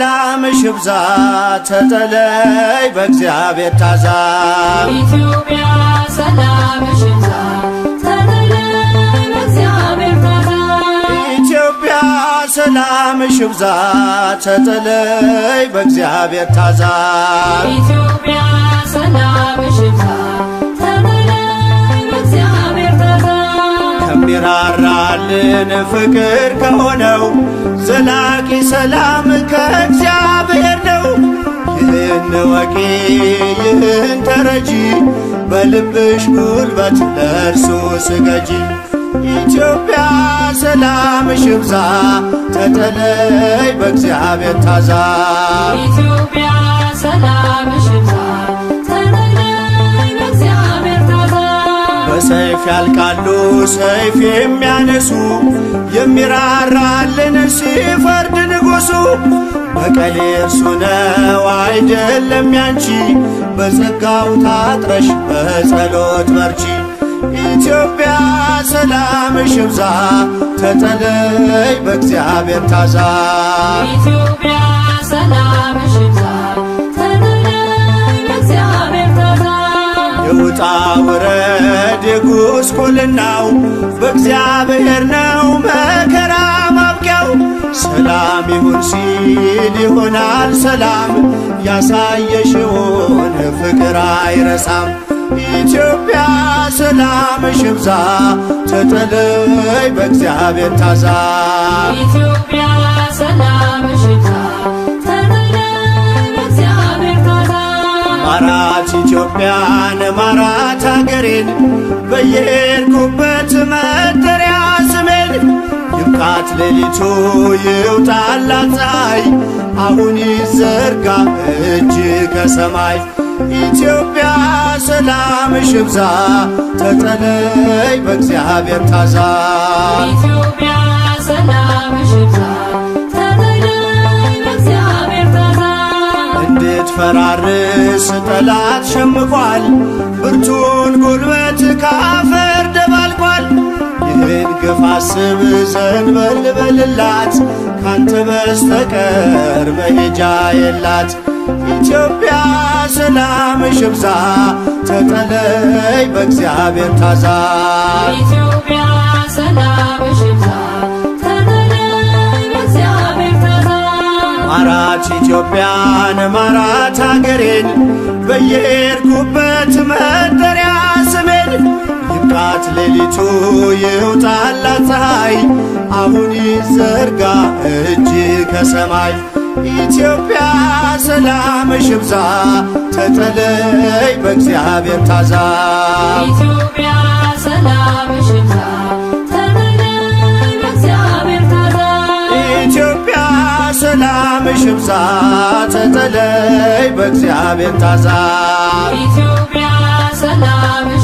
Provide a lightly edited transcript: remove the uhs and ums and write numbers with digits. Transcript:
ሰላምሽ ይብዛ ተጠለይ በእግዚአብሔር ታዛ ኢትዮጵያ ሰላምሽ ይብዛ ተጠለይ በእግዚአብሔር ታዛ ኢትዮጵያ ሰላምሽ ይብዛ ተጠለይ በእግዚአብሔር ታዛ ኢትዮጵያ ሰላምሽ ይብዛ ተጠለይ በእግዚአብሔር ታዛ ከሚራራልን ፍቅር ከሆነው ዘላቂ ሰላም ከእግዚአብሔር ነው። ይህን ወቂ ይህን ተረጂ በልብሽ ጉልበት ለእርሱ ስገጂ። ኢትዮጵያ ሰላምሽ ይብዛ ተጠለይ በእግዚአብሔር ታዛ ኢትዮጵያ ሰላምሽ ይብዛ ተጠለይ በእግዚአብሔር ታዛ በሰይፍ ያልቃሉ ሰይፍ የሚያነሱ የሚራራልን ሲፈርድ ንጉሡ በቀል እርሱ ነው አይደለም ያንቺ በጸጋው ታጥረሽ በጸሎት በርቺ። ኢትዮጵያ ሰላምሽ ይብዛ ተጠለይ በእግዚአብሔር ታዛ ኢትዮጵያ ሰላምሽ ይብዛ ተጠለይ በእግዚአብሔር ታዛ የውጣ ውረድ የጉስቁልናው በእግዚአብሔር ነው መከራ ማብቂያው። ሰላም ይሁን ሲል ይሆናል ሰላም ያሳየሽውን ፍቅር አይረሳም። ኢትዮጵያ ሰላምሽ ይብዛ ተጠለይ በእግዚአብሔር ታዛ ኢትዮጵያ ሰላምሽ ይብዛ ተጠለይ በእግዚአብሔር ታዛ ማራት ኢትዮጵያን ማራት አገሬን በየሄድኩበት መጠሪያ ስሜን ይብቃት ሌሊቱ ይውጣላት ፀሐይ አሁን ይዘርጋ እጅ ከሰማይ። ኢትዮጵያ ሰላምሽ ይብዛ ተጠለይ በእግዚአብሔር ታዛ ኢትዮጵያ ሰላምሽ ይብዛ ተጠለይ በእግዚአብሔር ታዛ እንድትፈራርስ ጠላት ሸምቋል ብርቱን ጉልበት ካፈር ደባልቋል። ይህን ግፍ አስብ ዘንበል በልላት ካንተ በስተቀር መሄጃ የላት። ኢትዮጵያ ሰላምሽ ይብዛ ተጠለይ በእግዚአብሔር ታዛ ኢትዮጵያ ሰላምሽ ይብዛ ተጠለይ በእግዚአብሔር ታዛ ማራት ኢትዮጵያን ማራት አገሬን በየሄድኩበት መጠሪያ ስሜን ይብቃት ሌሊቱ ይውጣላት ፀሐይ አሁን ይዘርጋ እጅ ከሰማይ። ኢትዮጵያ ሰላምሽ ይብዛ ተጠለይ በእግዚአብሔር ታዛ ኢትዮጵያ ሰላምሽ ይብዛ ተጠለይ በእግዚአብሔር ታዛ ኢትዮጵያ ሰላምሽ ይብዛ ተጠለይ በእግዚአብሔር ታዛ ኢትዮጵያ ሰላምሽ